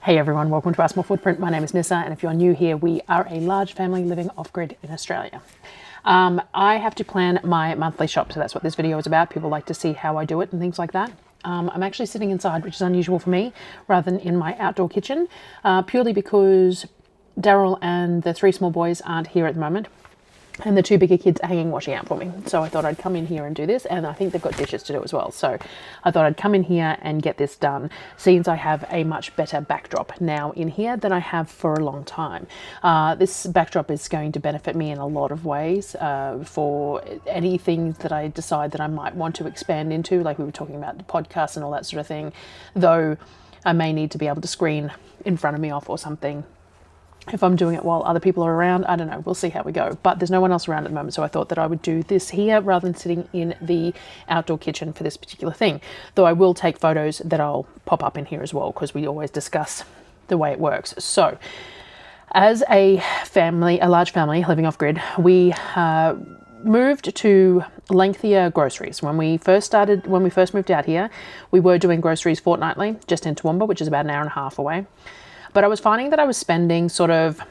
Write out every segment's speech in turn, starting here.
Hey everyone, welcome to Our Small Footprint. My name is Nyssa, and if you're new here, we are a large family living off-grid in Australia. I have to plan my monthly shop, so that's what this video is about. People like to see how I do it and things like that. I'm actually sitting inside, which is unusual for me, rather than in my outdoor kitchen, purely because Darryl and the three small boys aren't here at the moment. And the two bigger kids are hanging washing out for me. So I thought I'd come in here and do this. And I think they've got dishes to do as well. So I thought I'd come in here and get this done, since I have a much better backdrop now in here than I have for a long time. This backdrop is going to benefit me in a lot of ways for anything that I decide that I might want to expand into, like we were talking about the podcast and all that sort of thing. Though I may need to be able to screen in front of me off or something. If I'm doing it while other people are around, I don't know, we'll see how we go. But there's no one else around at the moment, so I thought that I would do this here rather than sitting in the outdoor kitchen for this particular thing. Though I will take photos that I'll pop up in here as well, because we always discuss the way it works. So, as a family, a large family living off-grid, we moved to lengthier groceries. When we first moved out here, we were doing groceries fortnightly, just in Toowoomba, which is about an hour and a half away. But I was finding that I was spending sort of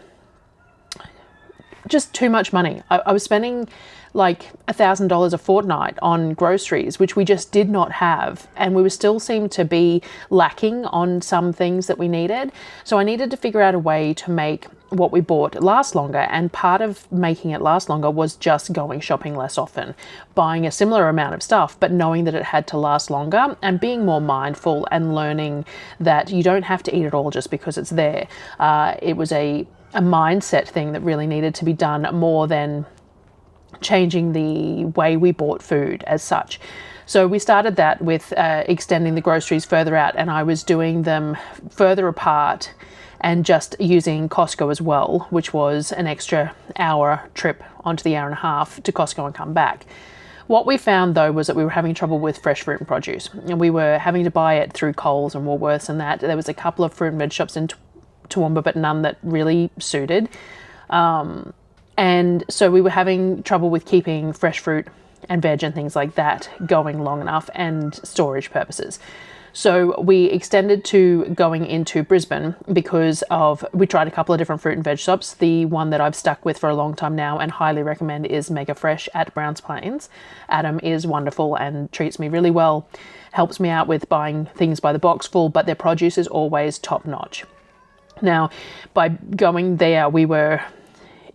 just too much money. I was spending like $1,000 a fortnight on groceries, which we just did not have. And we still seemed to be lacking on some things that we needed. So I needed to figure out a way to make what we bought last longer. And part of making it last longer was just going shopping less often, buying a similar amount of stuff, but knowing that it had to last longer, and being more mindful and learning that you don't have to eat it all just because it's there. It was a mindset thing that really needed to be done more than changing the way we bought food as such. So we started that with extending the groceries further out, and I was doing them further apart and just using Costco as well, which was an extra hour trip onto the hour and a half to Costco and come back. What we found though was that we were having trouble with fresh fruit and produce, and we were having to buy it through Coles and Woolworths and that. There was a couple of fruit and veg shops in Toowoomba, but none that really suited. And so we were having trouble with keeping fresh fruit and veg and things like that going long enough, and storage purposes. So we extended to going into Brisbane because we tried a couple of different fruit and veg shops. The one that I've stuck with for a long time now and highly recommend is Mega Fresh at Browns Plains. Adam is wonderful and treats me really well, helps me out with buying things by the box full, but their produce is always top notch. Now, by going there, we were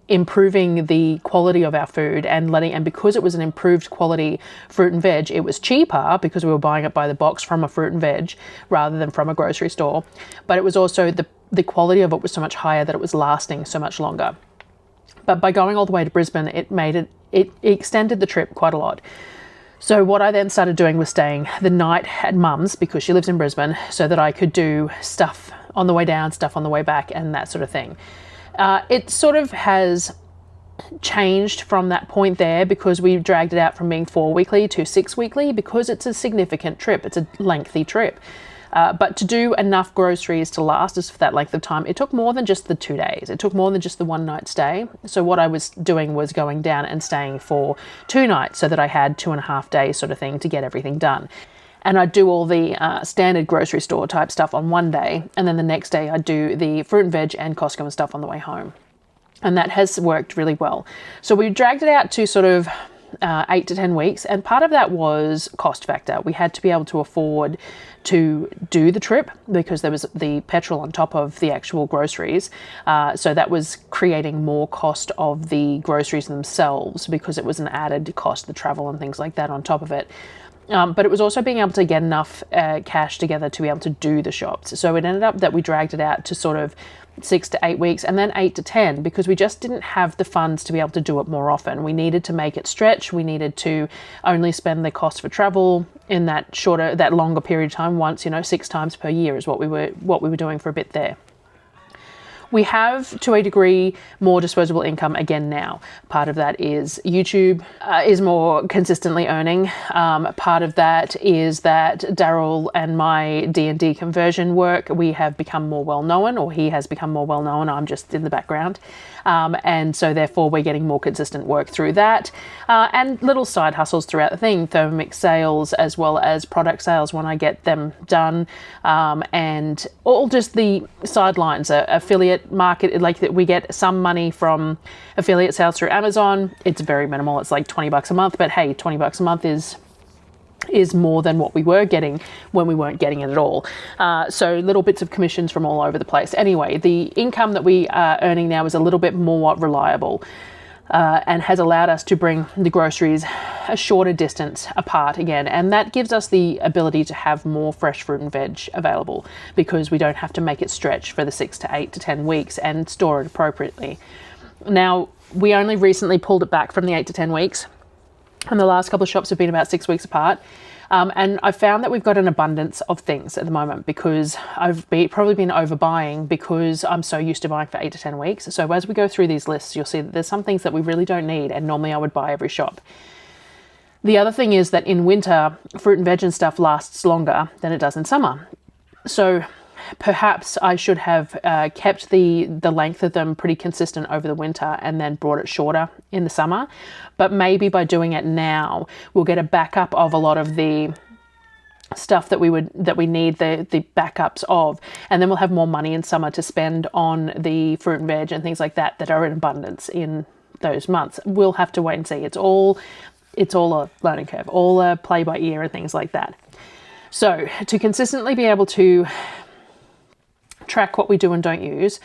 improving the quality of our food and because it was an improved quality fruit and veg, it was cheaper because we were buying it by the box from a fruit and veg rather than from a grocery store. But it was also the quality of it was so much higher that it was lasting so much longer. But by going all the way to Brisbane, it extended the trip quite a lot. So what I then started doing was staying the night at Mum's, because she lives in Brisbane, so that I could do stuff on the way down, stuff on the way back, and that sort of thing. It sort of has changed from that point there, because we dragged it out from being 4 weekly to 6 weekly, because it's a significant trip. It's a lengthy trip. But to do enough groceries to last us for that length of time, it took more than just the 2 days. It took more than just the one night stay. So what I was doing was going down and staying for 2 nights, so that I had 2.5 days sort of thing to get everything done. And I'd do all the standard grocery store type stuff on one day, and then the next day I'd do the fruit and veg and Costco and stuff on the way home. And that has worked really well. So we dragged it out to sort of 8 to 10 weeks, and part of that was cost factor. We had to be able to afford to do the trip because there was the petrol on top of the actual groceries. So that was creating more cost of the groceries themselves, because it was an added cost, the travel and things like that on top of it. But it was also being able to get enough cash together to be able to do the shops. So it ended up that we dragged it out to sort of 6 to 8 weeks, and then 8 to 10, because we just didn't have the funds to be able to do it more often. We needed to make it stretch. We needed to only spend the cost for travel in that longer period of time once, 6 times per year is what we were doing for a bit there. We have, to a degree, more disposable income again now. Part of that is YouTube is more consistently earning. Part of that is that Darryl and my D&D conversion work, we have become more well-known, or he has become more well-known. I'm just in the background. And so therefore we're getting more consistent work through that. And little side hustles throughout the thing, Thermomix sales as well as product sales when I get them done. And all just the sidelines, affiliate market, like that we get some money from affiliate sales through Amazon. It's very minimal. It's like $20 a month, but hey, $20 a month is more than what we were getting when we weren't getting it at all. So little bits of commissions from all over the place. Anyway, the income that we are earning now is a little bit more reliable and has allowed us to bring the groceries a shorter distance apart again. And that gives us the ability to have more fresh fruit and veg available because we don't have to make it stretch for the 6 to 8 to 10 weeks and store it appropriately. Now, we only recently pulled it back from the 8 to 10 weeks. And the last couple of shops have been about 6 weeks apart. And I've found that we've got an abundance of things at the moment because I've probably been overbuying because I'm so used to buying for 8 to 10 weeks. So as we go through these lists, you'll see that there's some things that we really don't need and normally I would buy every shop. The other thing is that in winter, fruit and veg and stuff lasts longer than it does in summer. So perhaps I should have kept the length of them pretty consistent over the winter and then brought it shorter in the summer. But maybe by doing it now, we'll get a backup of a lot of the stuff that we need the backups of, and then we'll have more money in summer to spend on the fruit and veg and things like that that are in abundance in those months. We'll have to wait and see. It's all a learning curve, all a play by ear and things like that. So to consistently be able to track what we do and don't use,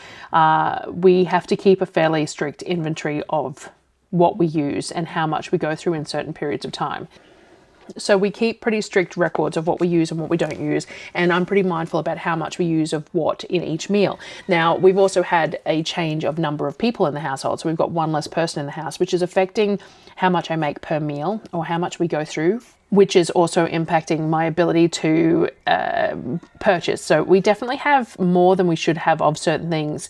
we have to keep a fairly strict inventory of what we use and how much we go through in certain periods of time. So we keep pretty strict records of what we use and what we don't use, and I'm pretty mindful about how much we use of what in each meal. Now, we've also had a change of number of people in the household, so we've got one less person in the house, which is affecting how much I make per meal or how much we go through, which is also impacting my ability to purchase. So we definitely have more than we should have of certain things.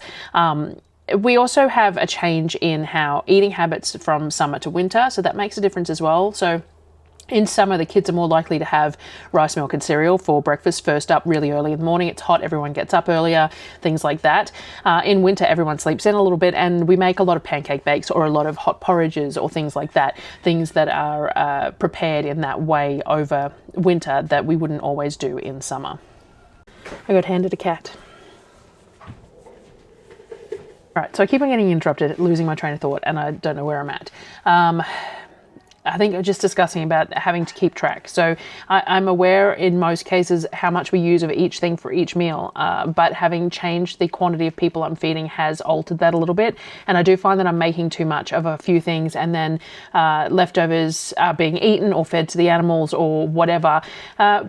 We also have a change in how eating habits from summer to winter, so that makes a difference as well. So in summer, the kids are more likely to have rice, milk and cereal for breakfast first up really early in the morning. It's hot, everyone gets up earlier, things like that. In winter, everyone sleeps in a little bit and we make a lot of pancake bakes or a lot of hot porridges or things like that, things that are prepared in that way over winter that we wouldn't always do in summer. I got handed a cat. All right, so I keep on getting interrupted, losing my train of thought, and I don't know where I'm at. I think I'm just discussing about having to keep track. So I'm aware in most cases how much we use of each thing for each meal, but having changed the quantity of people I'm feeding has altered that a little bit. And I do find that I'm making too much of a few things and then leftovers are being eaten or fed to the animals or whatever.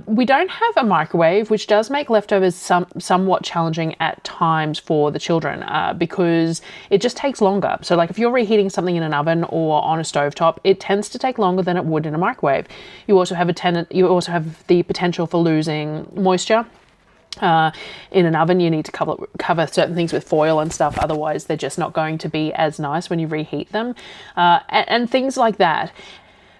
We don't have a microwave, which does make leftovers somewhat challenging at times for the children because it just takes longer. So like if you're reheating something in an oven or on a stovetop, it tends to take longer than it would in a microwave. You also have the potential for losing moisture. In an oven, you need to cover certain things with foil and stuff, otherwise they're just not going to be as nice when you reheat them, and things like that.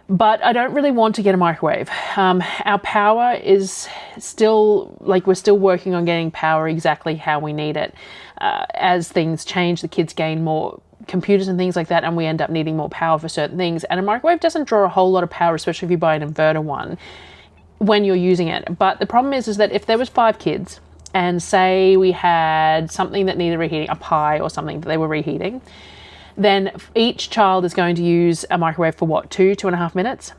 But I don't really want to get a microwave. Our power is still, we're still working on getting power exactly how we need it. As things change, the kids gain more computers and things like that, and we end up needing more power for certain things. And a microwave doesn't draw a whole lot of power, especially if you buy an inverter one when you're using it. But the problem is that if there was 5 kids and say we had something that needed reheating, a pie or something that they were reheating, then each child is going to use a microwave for what, 2.5 minutes?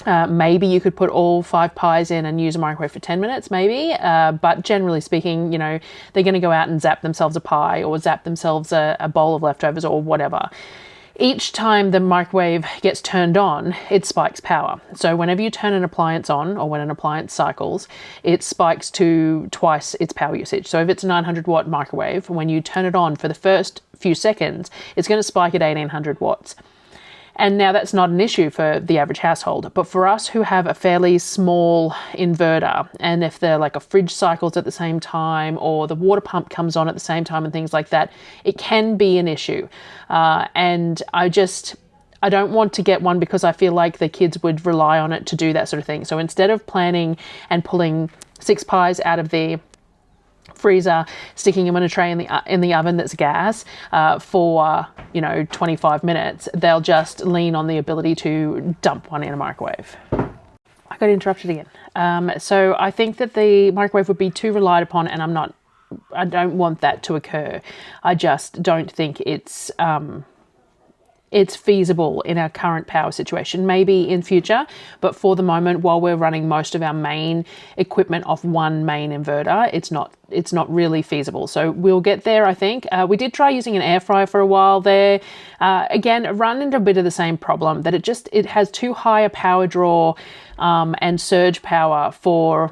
Maybe you could put all 5 pies in and use a microwave for 10 minutes, maybe. But generally speaking, they're going to go out and zap themselves a pie or zap themselves a bowl of leftovers or whatever. Each time the microwave gets turned on, it spikes power. So whenever you turn an appliance on or when an appliance cycles, it spikes to twice its power usage. So if it's a 900 watt microwave, when you turn it on for the first few seconds, it's going to spike at 1800 watts. And now that's not an issue for the average household, but for us who have a fairly small inverter, and if they're like a fridge cycles at the same time or the water pump comes on at the same time and things like that, it can be an issue. And I don't want to get one because I feel like the kids would rely on it to do that sort of thing. So instead of planning and pulling 6 pies out of the freezer, sticking them in a tray in the oven that's gas for 25 minutes, they'll just lean on the ability to dump one in a microwave. I got interrupted again. So I think that the microwave would be too relied upon, and I don't want that to occur. I just don't think it's feasible in our current power situation. Maybe in future, but for the moment, while we're running most of our main equipment off one main inverter, it's not really feasible. So we'll get there, I think. We did try using an air fryer for a while there. Again, run into a bit of the same problem, that it has too high a power draw and surge power for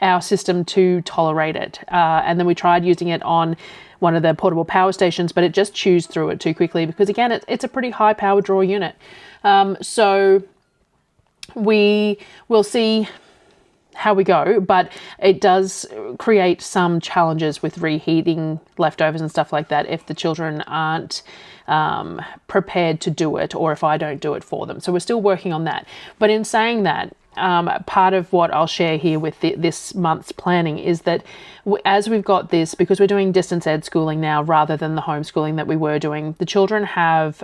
our system to tolerate it. And then we tried using it on one of the portable power stations, but it just chews through it too quickly because, again, it's a pretty high power draw unit. So we will see how we go, but it does create some challenges with reheating leftovers and stuff like that if the children aren't prepared to do it, or if I don't do it for them. So we're still working on that. But in saying that, part of what I'll share here with this month's planning is that as we've got this, because we're doing distance ed schooling now rather than the homeschooling that we were doing, the children have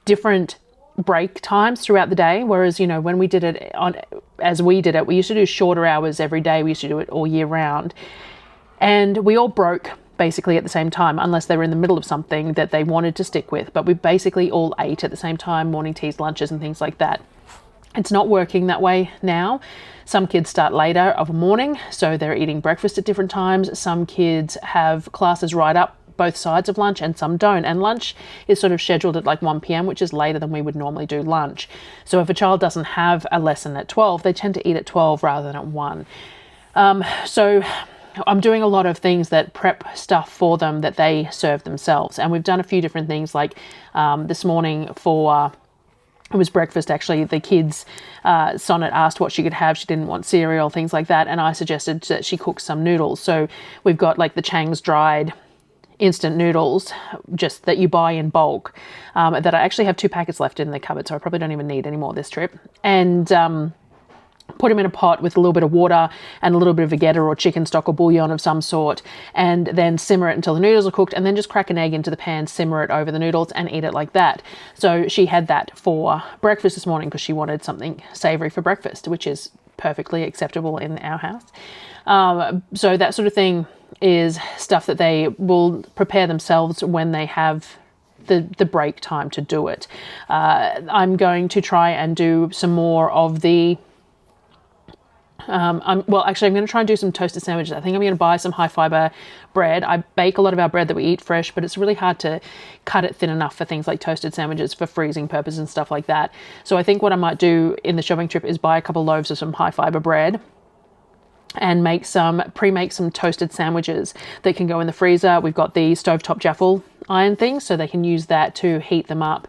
different break times throughout the day. Whereas, when we did it we used to do shorter hours every day. We used to do it all year round. And we all broke basically at the same time, unless they were in the middle of something that they wanted to stick with. But we basically all ate at the same time, morning teas, lunches and things like that. It's not working that way now. Some kids start later of a morning, so they're eating breakfast at different times. Some kids have classes right up both sides of lunch and some don't. And lunch is sort of scheduled at like 1 p.m, which is later than we would normally do lunch. So if a child doesn't have a lesson at 12, they tend to eat at 12 rather than at 1. So I'm doing a lot of things that prep stuff for them that they serve themselves. And we've done a few different things, like this morning it was breakfast, actually. The kids, Sonnet asked what she could have. She didn't want cereal, things like that. And I suggested that she cook some noodles. So we've got like the Chang's dried instant noodles, just that you buy in bulk, that I actually have 2 packets left in the cupboard. So I probably don't even need any more this trip. And put them in a pot with a little bit of water and a little bit of vegeta or chicken stock or bouillon of some sort, and then simmer it until the noodles are cooked, and then just crack an egg into the pan, simmer it over the noodles and eat it like that. So she had that for breakfast this morning because she wanted something savory for breakfast, which is perfectly acceptable in our house. So that sort of thing is stuff that they will prepare themselves when they have the break time to do it. I'm going to try and do some more of the I'm going to try and do some toasted sandwiches. I think I'm going to buy some high fiber bread. I bake a lot of our bread that we eat fresh, but it's really hard to cut it thin enough for things like toasted sandwiches for freezing purposes and stuff like that. So I think what I might do in the shopping trip is buy a couple loaves of some high fiber bread and pre-make some toasted sandwiches that can go in the freezer. We've got the stovetop Jaffle iron thing, so they can use that to heat them up.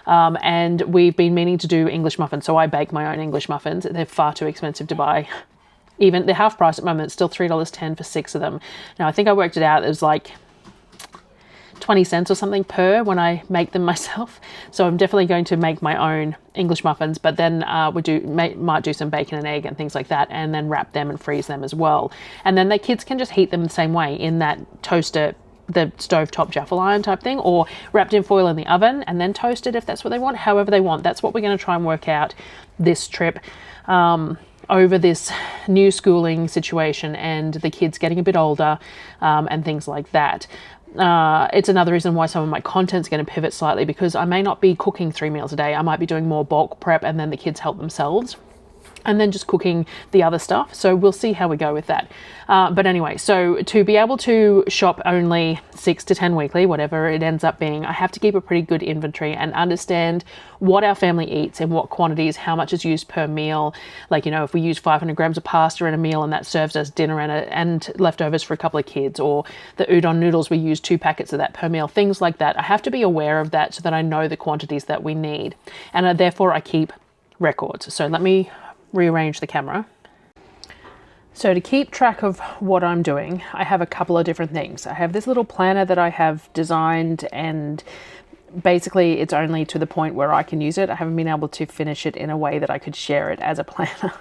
And we've been meaning to do English muffins, so I bake my own English muffins. They're far too expensive to buy. Even they're half price at the moment. It's still $3.10 for 6 of them. Now, I think I worked it out. It was like 20 cents or something per when I make them myself. So I'm definitely going to make my own English muffins, but then might do some bacon and egg and things like that, and then wrap them and freeze them as well. And then the kids can just heat them the same way in that toaster, the stovetop Jaffle iron type thing, or wrapped in foil in the oven and then toasted if that's what they want, however they want. That's what we're going to try and work out this trip, over this new schooling situation and the kids getting a bit older, and things like that. It's another reason why some of my content's going to pivot slightly, because I may not be cooking 3 meals a day. I might be doing more bulk prep and then the kids help themselves. and then just cooking the other stuff. So we'll see how we go with that. But anyway, so to be able to shop only 6 to 10 weekly, whatever it ends up being, I have to keep a pretty good inventory and understand what our family eats and what quantities, how much is used per meal. Like, you know, if we use 500 grams of pasta in a meal and that serves as dinner and leftovers for a couple of kids, or the udon noodles, we use 2 packets of that per meal, things like that. I have to be aware of that so that I know the quantities that we need. And therefore I keep records. So let me rearrange the camera. So to keep track of what I'm doing, I have a couple of different things. I have this little planner that I have designed, and basically it's only to the point where I can use it. I haven't been able to finish it in a way that I could share it as a planner.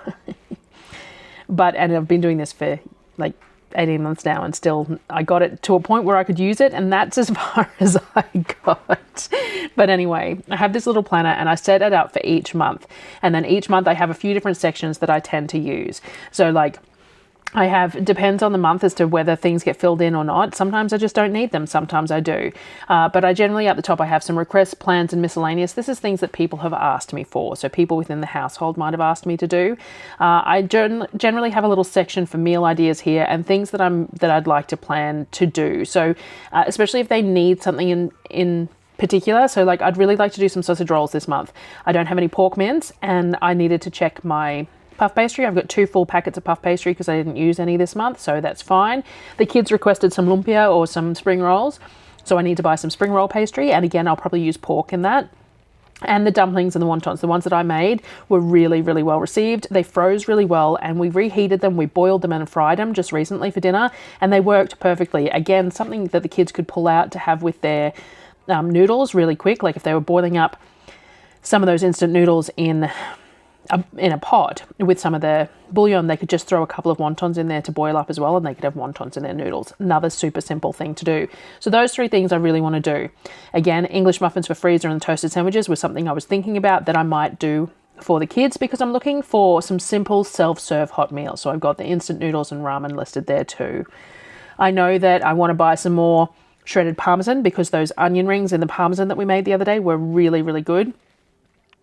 And I've been doing this for like 18 months now, and still I got it to a point where I could use it, and that's as far as I got. But anyway, I have this little planner and I set it up for each month, and then each month I have a few different sections that I tend to use. So like I have, depends on the month as to whether things get filled in or not. Sometimes I just don't need them, sometimes I do. But I generally, at the top, I have some requests, plans, and miscellaneous. This is things that people have asked me for. So people within the household might have asked me to do. I generally have a little section for meal ideas here and things that I'd like to plan to do. So especially if they need something in particular. So like I'd really like to do some sausage rolls this month. I don't have any pork mince, and I needed to check my puff pastry. I've got 2 full packets of puff pastry because I didn't use any this month, so that's fine. The kids requested some lumpia or some spring rolls, so I need to buy some spring roll pastry, and again I'll probably use pork in that. And the dumplings and the wontons, the ones that I made, were really, really well received. They froze really well, and we reheated them, we boiled them and fried them just recently for dinner, and they worked perfectly. Again, something that the kids could pull out to have with their noodles really quick. Like if they were boiling up some of those instant noodles in a pot with some of the bouillon, they could just throw a couple of wontons in there to boil up as well, and they could have wontons in their noodles. Another super simple thing to do. So those 3 things I really want to do. Again, English muffins for freezer and toasted sandwiches was something I was thinking about that I might do for the kids, because I'm looking for some simple self-serve hot meals. So I've got the instant noodles and ramen listed there too. I know that I want to buy some more shredded parmesan, because those onion rings in the parmesan that we made the other day were really, really good.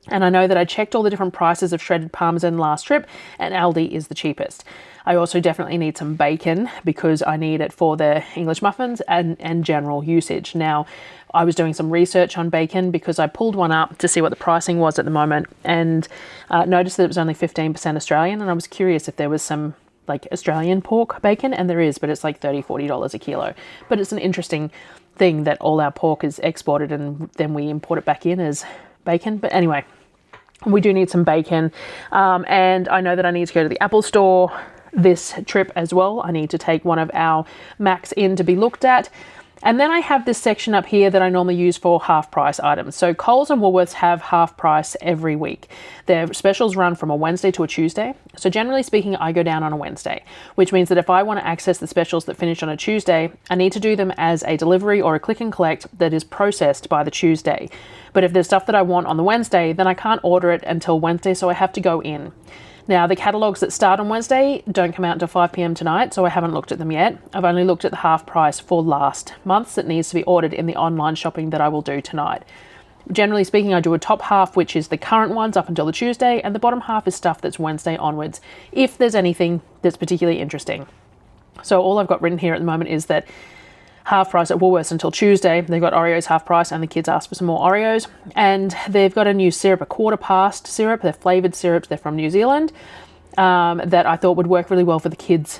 And I know that I checked all the different prices of shredded parmesan last trip, and Aldi is the cheapest. I also definitely need some bacon, because I need it for the English muffins and general usage. Now, I was doing some research on bacon because I pulled one up to see what the pricing was at the moment, and noticed that it was only 15% Australian, and I was curious if there was some like Australian pork bacon, and there is, but it's like $30-40 a kilo. But it's an interesting thing that all our pork is exported and then we import it back in as bacon. But anyway, we do need some bacon, and I know that I need to go to the Apple store this trip as well. I need to take one of our Macs in to be looked at. And then I have this section up here that I normally use for half price items. So Coles and Woolworths have half price every week. Their specials run from a Wednesday to a Tuesday. So generally speaking, I go down on a Wednesday, which means that if I want to access the specials that finish on a Tuesday, I need to do them as a delivery or a click and collect that is processed by the Tuesday. But if there's stuff that I want on the Wednesday, then I can't order it until Wednesday, so I have to go in. Now, the catalogues that start on Wednesday don't come out until 5 p.m. tonight, so I haven't looked at them yet. I've only looked at the half price for last month's that needs to be ordered in the online shopping that I will do tonight. Generally speaking, I do a top half, which is the current ones up until the Tuesday, and the bottom half is stuff that's Wednesday onwards, if there's anything that's particularly interesting. So all I've got written here at the moment is that half price at Woolworths until Tuesday. They've got Oreos half price, and the kids asked for some more Oreos. And they've got a new syrup, a quarter past syrup. They're flavoured syrups. They're from New Zealand, that I thought would work really well for the kids'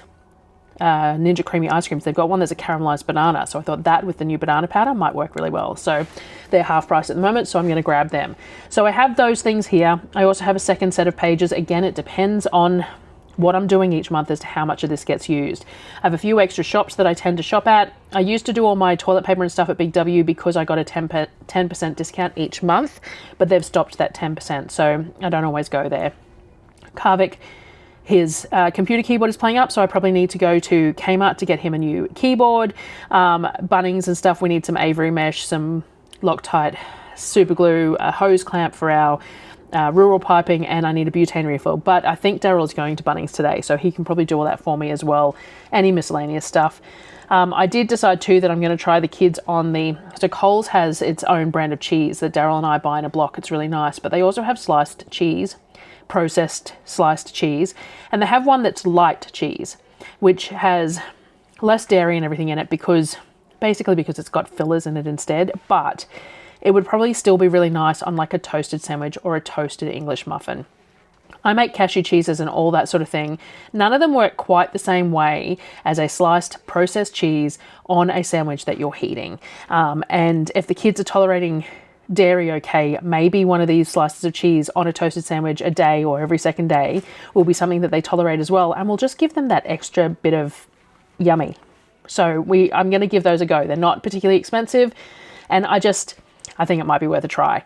Ninja Creamy ice creams. They've got one that's a caramelised banana. So I thought that with the new banana powder might work really well. So they're half price at the moment, so I'm going to grab them. So I have those things here. I also have a second set of pages. Again, it depends on what I'm doing each month as to how much of this gets used. I have a few extra shops that I tend to shop at. I used to do all my toilet paper and stuff at Big W because I got a 10% discount each month, but they've stopped that 10%, so I don't always go there. Kavik, his computer keyboard is playing up, so I probably need to go to Kmart to get him a new keyboard. Bunnings and stuff, we need some Avery mesh, some Loctite super glue, a hose clamp for our rural piping, and I need a butane refill. But I think Darryl's going to Bunnings today, so he can probably do all that for me as well. Any miscellaneous stuff. I did decide too that I'm going to try the kids on so Coles has its own brand of cheese that Darryl and I buy in a block. It's really nice, but they also have sliced cheese, processed sliced cheese, and they have one that's light cheese, which has less dairy and everything in it because it's got fillers in it instead, but it would probably still be really nice on like a toasted sandwich or a toasted English muffin. I make cashew cheeses and all that sort of thing. None of them work quite the same way as a sliced processed cheese on a sandwich that you're heating. And if the kids are tolerating dairy okay, maybe one of these slices of cheese on a toasted sandwich a day or every second day will be something that they tolerate as well, and we'll just give them that extra bit of yummy. So I'm going to give those a go. They're not particularly expensive, and I think it might be worth a try.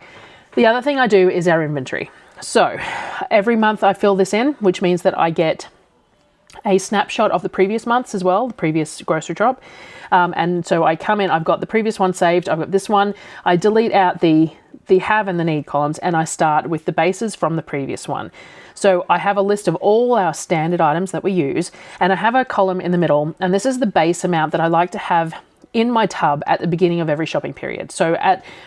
The other thing I do is our inventory. So every month I fill this in, which means that I get a snapshot of the previous months as well, the previous grocery drop. And so I come in, I've got the previous one saved, I've got this one. I delete out the have and the need columns, and I start with the bases from the previous one. So I have a list of all our standard items that we use, and I have a column in the middle, and this is the base amount that I like to have in my tub at the beginning of every shopping period. So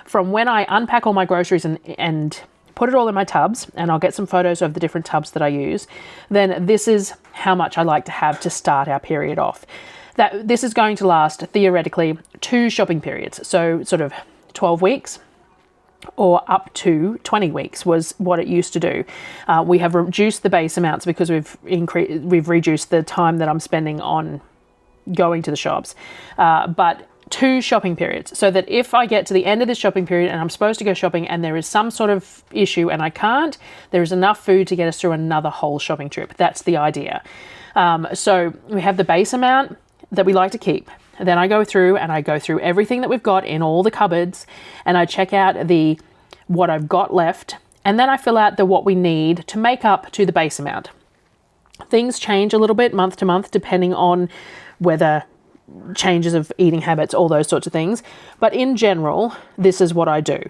from when I unpack all my groceries and put it all in my tubs, and I'll get some photos of the different tubs that I use, then this is how much I like to have to start our period off. This is going to last theoretically 2 shopping periods, so sort of 12 weeks or up to 20 weeks was what it used to do. We have reduced the base amounts because we've reduced the time that I'm spending on going to the shops, but 2 shopping periods, so that if I get to the end of this shopping period and I'm supposed to go shopping and there is some sort of issue and I can't, there is enough food to get us through another whole shopping trip. That's the idea. So we have the base amount that we like to keep. Then I go through everything that we've got in all the cupboards, and I check out what I've got left, and then I fill out what we need to make up to the base amount. Things change a little bit month to month depending on whether changes of eating habits, all those sorts of things. But in general, this is what I do.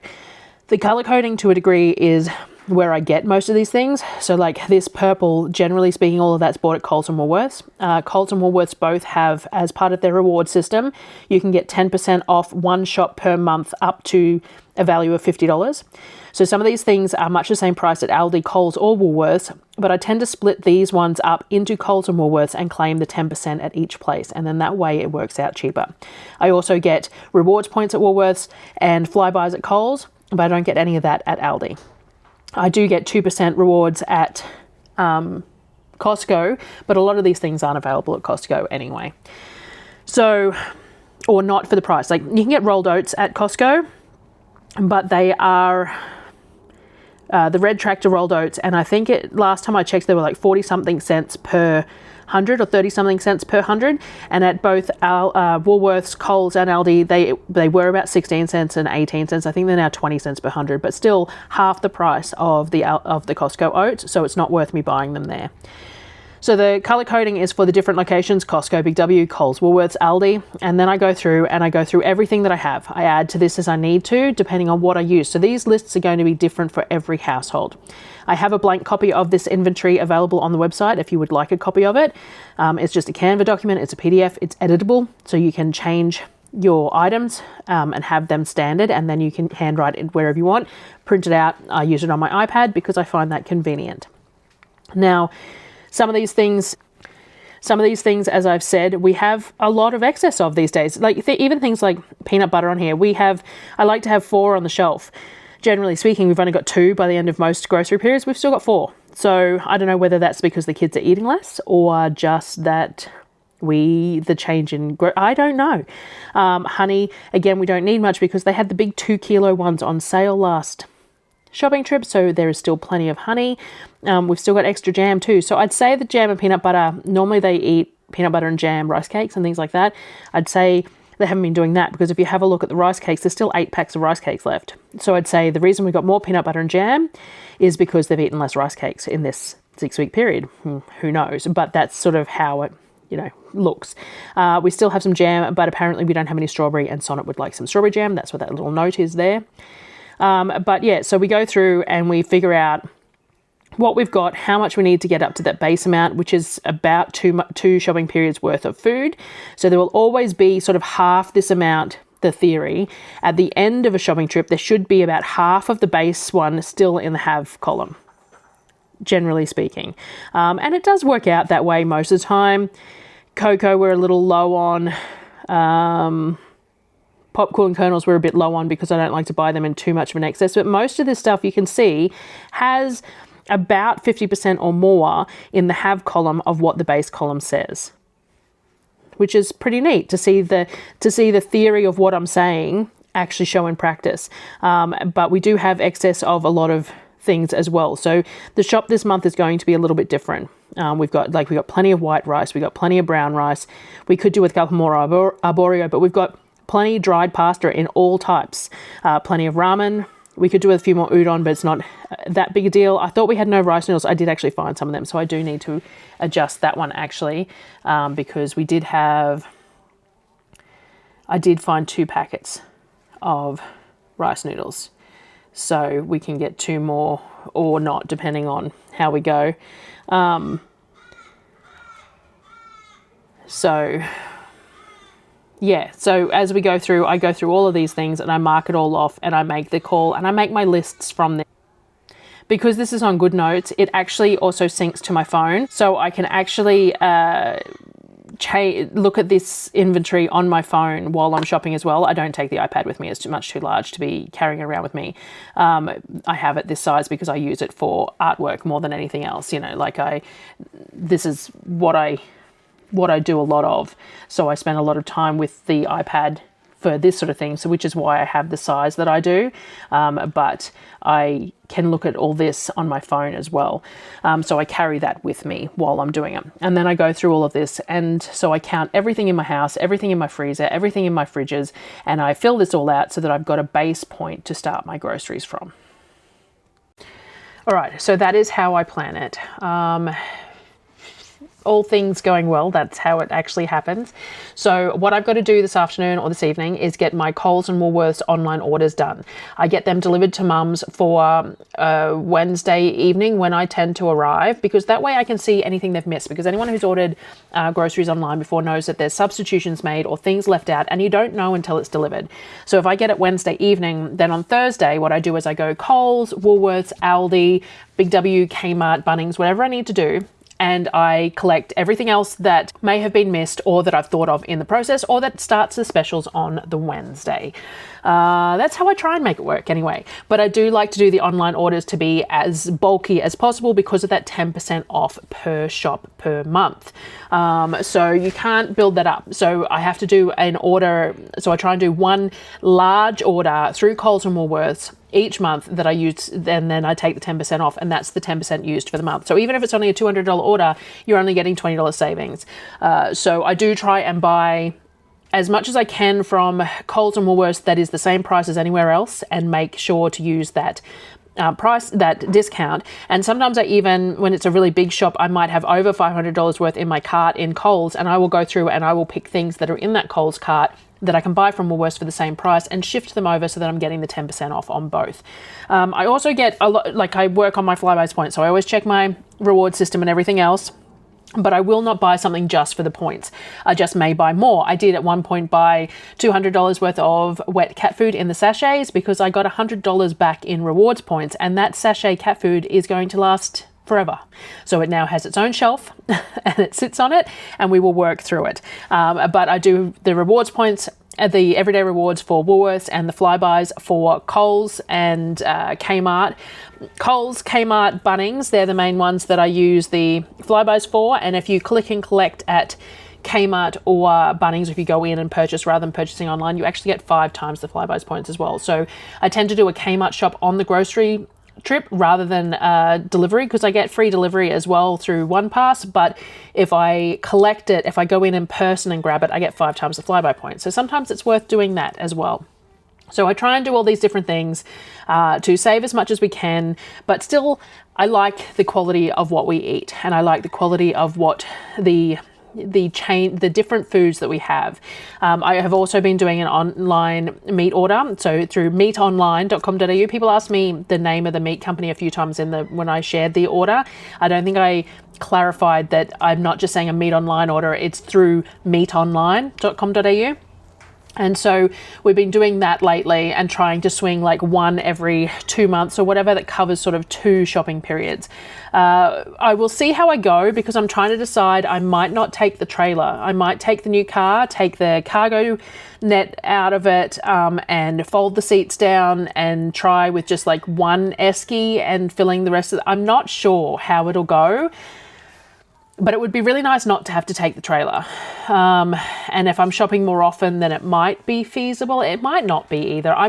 The color coding to a degree is where I get most of these things. So like this purple, generally speaking, all of that's bought at Coles and Woolworths. Coles and Woolworths both have, as part of their reward system, you can get 10% off one shop per month up to a value of $50. So some of these things are much the same price at Aldi, Coles or Woolworths, but I tend to split these ones up into Coles and Woolworths and claim the 10% at each place, and then that way it works out cheaper. I also get rewards points at Woolworths and flybys at Coles, but I don't get any of that at Aldi. I do get 2% rewards at Costco, but a lot of these things aren't available at Costco anyway. So, or not for the price. Like you can get rolled oats at Costco, but they are the red tractor rolled oats, and I think last time I checked they were like 40 something cents per 100 or 30 something cents per 100, and at both Woolworths, Coles and Aldi they were about 16 cents and 18 cents. I think they're now 20 cents per 100, but still half the price of the Costco oats, so it's not worth me buying them there. So the color coding is for the different locations: Costco, Big W, Coles, Woolworths, Aldi, and then I go through everything that I have. I add to this as I need to, depending on what I use. So these lists are going to be different for every household. I have a blank copy of this inventory available on the website if you would like a copy of it. It's just a Canva document, it's a PDF, it's editable, so you can change your items and have them standard, and then you can handwrite it wherever you want, print it out. I use it on my iPad because I find that convenient. Now, some of these things, as I've said, we have a lot of excess of these days. Like even things like peanut butter on here. I like to have 4 on the shelf. Generally speaking, we've only got 2 by the end of most grocery periods. We've still got 4. So I don't know whether that's because the kids are eating less or just that the change in, I don't know. Honey, again, we don't need much because they had the big 2 kilo ones on sale last shopping trip, so there is still plenty of honey. We've still got extra jam too. So I'd say the jam and peanut butter, normally they eat peanut butter and jam rice cakes and things like that. I'd say they haven't been doing that because if you have a look at the rice cakes, there's still 8 packs of rice cakes left. So I'd say the reason we've got more peanut butter and jam is because they've eaten less rice cakes in this 6-week period. Who knows? But that's sort of how it looks. We still have some jam, but apparently we don't have any strawberry, and Sonnet would like some strawberry jam. That's what that little note is there. But yeah, so we go through and we figure out what we've got, how much we need to get up to that base amount, which is about 2 shopping periods worth of food. So there will always be sort of half this amount, the theory. At the end of a shopping trip, there should be about half of the base one still in the have column. generally speaking. And it does work out that way most of the time. Cocoa we're a little low on. Popcorn kernels we're a bit low on because I don't like to buy them in too much of an excess. But most of this stuff you can see has about 50% or more in the have column of what the base column says, which is pretty neat to see the theory of what I'm saying actually show in practice. But we do have excess of a lot of things as well. So the shop this month is going to be a little bit different. We've got plenty of white rice, we've got plenty of brown rice. We could do with a couple more arborio, but we've got plenty dried pasta in all types. Plenty of ramen. We could do with a few more udon, but it's not that big a deal. I thought we had no rice noodles. I did actually find some of them, so I do need to adjust that one actually, because I did find 2 packets of rice noodles. So we can get 2 more or not, depending on how we go. Yeah, so as we go through, I go through all of these things and I mark it all off and I make the call and I make my lists from there. Because this is on GoodNotes, it actually also syncs to my phone. So I can actually look at this inventory on my phone while I'm shopping as well. I don't take the iPad with me. It's too large to be carrying it around with me. I have it this size because I use it for artwork more than anything else. You know, this is what I do a lot of. So I spend a lot of time with the iPad for this sort of thing. So which is why I have the size that I do. But I can look at all this on my phone as well. So I carry that with me while I'm doing it. And then I go through all of this. And so I count everything in my house, everything in my freezer, everything in my fridges. And I fill this all out so that I've got a base point to start my groceries from. All right, so that is how I plan it. All things going well, that's how it actually happens. So what I've got to do this afternoon or this evening is get my Coles and Woolworths online orders done. I get them delivered to mum's for Wednesday evening when I tend to arrive, because that way I can see anything they've missed, because anyone who's ordered groceries online before knows that there's substitutions made or things left out and you don't know until it's delivered. So if I get it Wednesday evening, then on Thursday what I do is I go Coles, Woolworths, Aldi, Big W, Kmart, Bunnings, whatever I need to do, and I collect everything else that may have been missed or that I've thought of in the process or that starts the specials on the Wednesday. That's how I try and make it work anyway. But I do like to do the online orders to be as bulky as possible because of that 10% off per shop per month. So you can't build that up. So I have to do an order. So I try and do one large order through Coles and Woolworths each month that I use, and then I take the 10% off, and that's the 10% used for the month. So even if it's only a $200 order, you're only getting $20 savings. So I do try and buy as much as I can from Coles and Woolworths that is the same price as anywhere else, and make sure to use that that discount. And sometimes I even, when it's a really big shop, I might have over $500 worth in my cart in Coles, and I will go through and I will pick things that are in that Coles cart that I can buy from Woolworths for the same price and shift them over so that I'm getting the 10% off on both. I also get a lot, I work on my Flybuys points, so I always check my reward system and everything else. But I will not buy something just for the points. I just may buy more. I did at one point buy $200 worth of wet cat food in the sachets because I got $100 back in rewards points, and that sachet cat food is going to last forever. So it now has its own shelf and it sits on it, and we will work through it. But I do the rewards points, the everyday rewards for Woolworths, and the Flybuys for Coles and Kmart. Coles, Kmart, Bunnings, they're the main ones that I use the Flybuys for. And if you click and collect at Kmart or Bunnings, if you go in and purchase rather than purchasing online, you actually get 5 times the Flybuys points as well. So I tend to do a Kmart shop on the grocery trip rather than delivery, because I get free delivery as well through OnePass. But if I collect it, if I go in person and grab it, I get 5 times the Flybuy points. So sometimes it's worth doing that as well. So I try and do all these different things to save as much as we can, but still I like the quality of what we eat, and I like the quality of what the different foods that we have. I have also been doing an online meat order, so through meatonline.com.au. People asked me the name of the meat company a few times when I shared the order. I don't think I clarified that I'm not just saying a meat online order, it's through meatonline.com.au. And so we've been doing that lately and trying to swing like one every 2 months or whatever that covers sort of 2 shopping periods. I will see how I go, because I'm trying to decide. I might not take the trailer. I might take the new car, take the cargo net out of it, and fold the seats down and try with just like one esky and filling the rest of it. I'm not sure how it'll go. But it would be really nice not to have to take the trailer. And if I'm shopping more often, then it might be feasible. It might not be either. I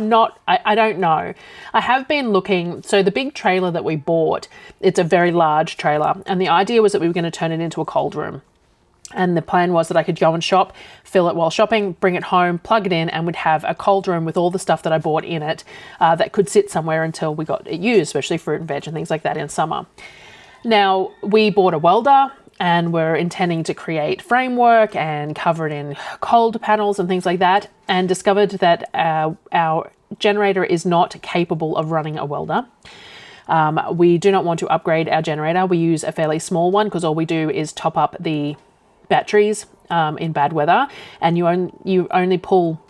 don't know. I have been looking. So the big trailer that we bought, it's a very large trailer. And the idea was that we were going to turn it into a cold room. And the plan was that I could go and shop, fill it while shopping, bring it home, plug it in, and we'd have a cold room with all the stuff that I bought in it that could sit somewhere until we got it used, especially fruit and veg and things like that in summer. Now, we bought a welder, and we're intending to create framework and cover it in cold panels and things like that, and discovered that our generator is not capable of running a welder. We do not want to upgrade our generator. We use a fairly small one because all we do is top up the batteries in bad weather, and you only pull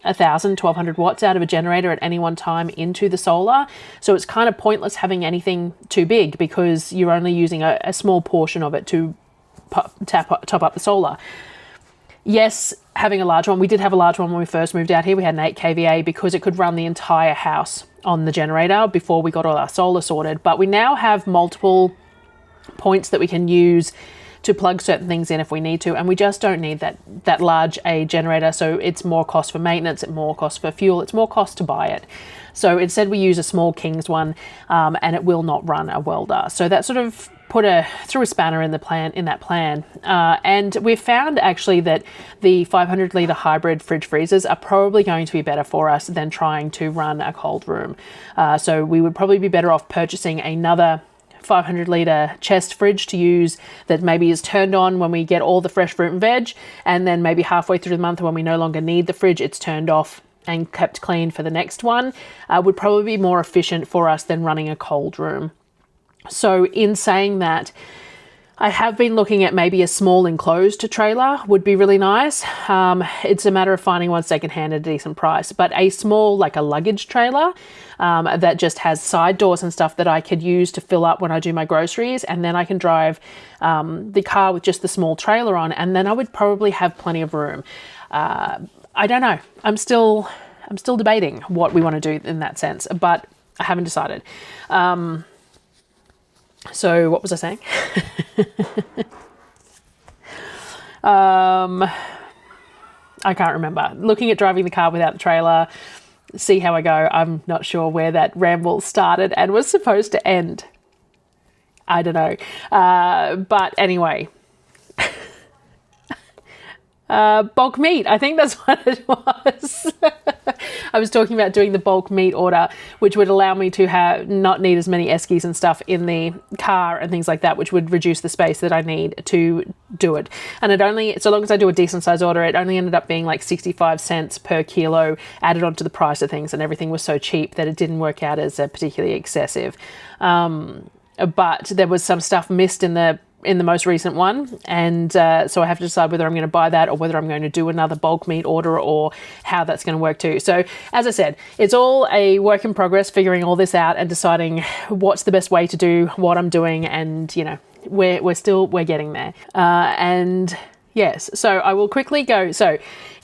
1,200 watts out of a generator at any one time into the solar. So it's kind of pointless having anything too big, because you're only using a small portion of it to top up the solar. Yes, having a large one. We did have a large one when we first moved out here. We had an 8 kVA because it could run the entire house on the generator before we got all our solar sorted. But we now have multiple points that we can use to plug certain things in if we need to, and we just don't need that large a generator. So it's more cost for maintenance, it's more cost for fuel, it's more cost to buy it. So instead we use a small King's one, and it will not run a welder. So that sort of threw a spanner in that plan. And we've found actually that the 500 litre hybrid fridge freezers are probably going to be better for us than trying to run a cold room. So we would probably be better off purchasing another 500 litre chest fridge to use that maybe is turned on when we get all the fresh fruit and veg, and then maybe halfway through the month when we no longer need the fridge, it's turned off and kept clean for the next one. Would probably be more efficient for us than running a cold room. So in saying that, I have been looking at maybe a small enclosed trailer would be really nice. It's a matter of finding one secondhand at a decent price, but a small, like a luggage trailer that just has side doors and stuff that I could use to fill up when I do my groceries, and then I can drive the car with just the small trailer on, and then I would probably have plenty of room. I don't know. I'm still debating what we want to do in that sense, but I haven't decided. So what was I saying? I can't remember. Looking at driving the car without the trailer, see how I go. I'm not sure where that ramble started and was supposed to end. I don't know. But anyway. Bulk meat. I think that's what it was. I was talking about doing the bulk meat order, which would allow me to not need as many eskies and stuff in the car and things like that, which would reduce the space that I need to do it. And it only, so long as I do a decent size order, it only ended up being like 65 cents per kilo added onto the price of things, and everything was so cheap that it didn't work out as particularly excessive. But there was some stuff missed in the most recent one, and so I have to decide whether I'm going to buy that or whether I'm going to do another bulk meat order, or how that's going to work too. So as I said, it's all a work in progress, figuring all this out and deciding what's the best way to do what I'm doing, and you know, we're getting there. And yes, so I will quickly go. So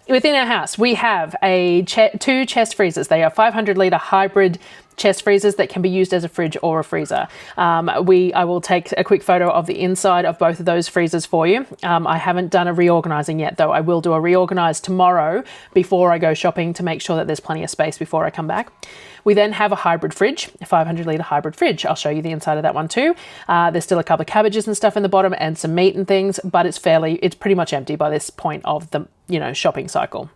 within our house we have two chest freezers. They are 500 litre hybrid chest freezers that can be used as a fridge or a freezer. I will take a quick photo of the inside of both of those freezers for you. I haven't done a reorganizing yet, though. I will do a reorganize tomorrow before I go shopping to make sure that there's plenty of space before I come back. We then have a hybrid fridge, a 500 litre hybrid fridge. I'll show you the inside of that one too. There's still a couple of cabbages and stuff in the bottom and some meat and things, but it's pretty much empty by this point of the shopping cycle.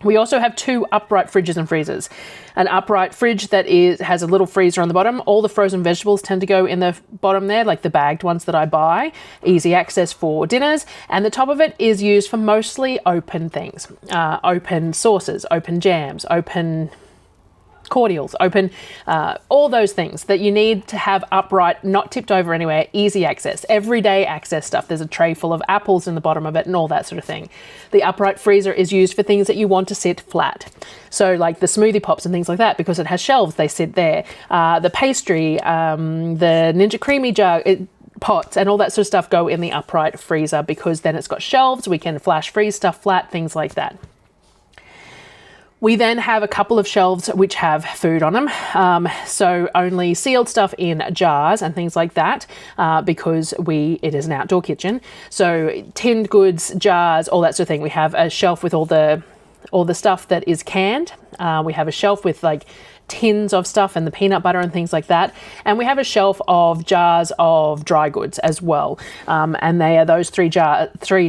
We also have two upright fridges and freezers. An upright fridge that has a little freezer on the bottom. All the frozen vegetables tend to go in the bottom there, like the bagged ones that I buy. Easy access for dinners. And the top of it is used for mostly open things. Open sauces, open jams, open cordials, open, all those things that you need to have upright, not tipped over anywhere, easy access, everyday access stuff. There's a tray full of apples in the bottom of it and all that sort of thing. The upright freezer is used for things that you want to sit flat. So like the smoothie pops and things like that, because it has shelves, they sit there. The pastry, the Ninja Creamy jug, pots and all that sort of stuff go in the upright freezer, because then it's got shelves, we can flash freeze stuff flat, things like that. We then have a couple of shelves which have food on them, so only sealed stuff in jars and things like that, because it is an outdoor kitchen. So tinned goods, jars, all that sort of thing. We have a shelf with all the stuff that is canned. We have a shelf with like tins of stuff and the peanut butter and things like that. And we have a shelf of jars of dry goods as well. And they are those three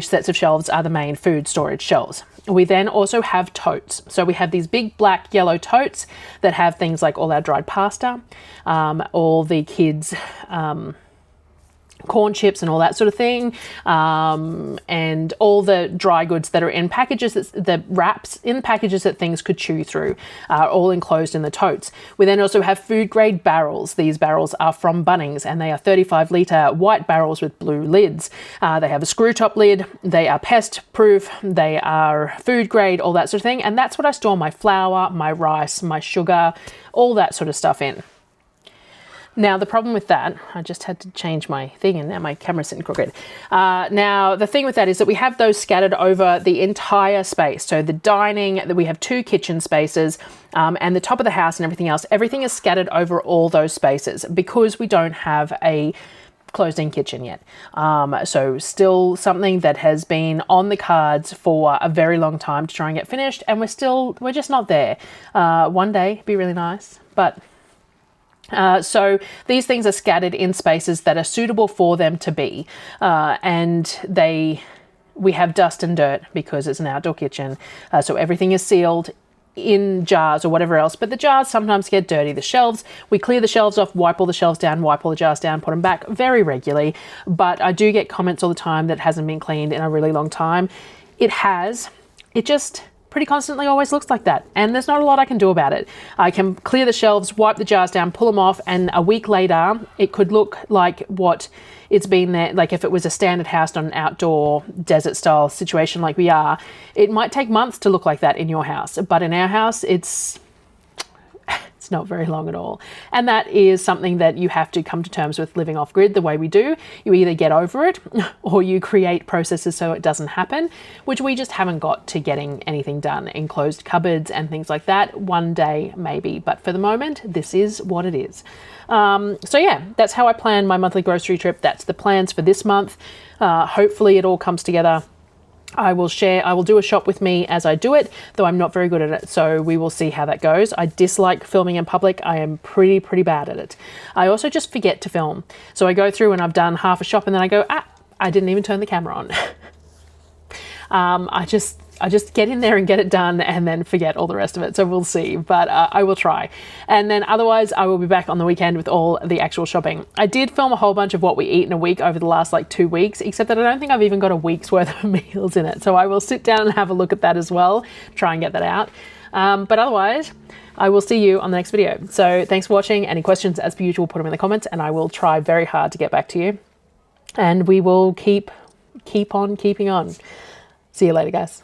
sets of shelves are the main food storage shelves. We then also have totes. So we have these big black yellow totes that have things like all our dried pasta, all the kids' corn chips and all that sort of thing, and all the dry goods that are in packages, the wraps in packages that things could chew through, are all enclosed in the totes. We then also have food grade barrels. These barrels are from Bunnings and they are 35 litre white barrels with blue lids. They have a screw top lid, they are pest proof, they are food grade, all that sort of thing. And that's what I store my flour, my rice, my sugar, all that sort of stuff in. Now, the problem with that, I just had to change my thing and now my camera's sitting crooked. Now, the thing with that is that we have those scattered over the entire space. So the dining, that we have 2 kitchen spaces, and the top of the house and everything else, everything is scattered over all those spaces because we don't have a closed-in kitchen yet. So still something that has been on the cards for a very long time to try and get finished, and we're just not there. One day, it'd be really nice, but... so these things are scattered in spaces that are suitable for them to be, and we have dust and dirt because it's an outdoor kitchen, so everything is sealed in jars or whatever else, but the jars sometimes get dirty. The shelves, we clear the shelves off, wipe all the shelves down, wipe all the jars down, put them back very regularly, but I do get comments all the time that hasn't been cleaned in a really long time. It just pretty constantly always looks like that, and there's not a lot I can do about it. I can clear the shelves, wipe the jars down, pull them off, and a week later it could look like what it's been there, like if it was a standard house on an outdoor desert style situation like we are. It might take months to look like that in your house, but in our house it's not very long at all. And that is something that you have to come to terms with living off grid the way we do. You either get over it or you create processes so it doesn't happen, which we just haven't got to getting anything done. Enclosed cupboards and things like that, one day maybe, but for the moment this is what it is. So yeah, that's how I plan my monthly grocery trip. That's the plans for this month. Hopefully it all comes together. I will do a shop with me as I do it, though I'm not very good at it, so we will see how that goes. I dislike filming in public. I am pretty bad at it. I also just forget to film. So I go through and I've done half a shop and then I go, I didn't even turn the camera on. I just get in there and get it done and then forget all the rest of it. So we'll see, but I will try. And then otherwise I will be back on the weekend with all the actual shopping. I did film a whole bunch of what we eat in a week over the last like 2 weeks, except that I don't think I've even got a week's worth of meals in it. So I will sit down and have a look at that as well, try and get that out. But otherwise, I will see you on the next video. So thanks for watching. Any questions, as per usual, put them in the comments and I will try very hard to get back to you. And we will keep on keeping on. See you later, guys.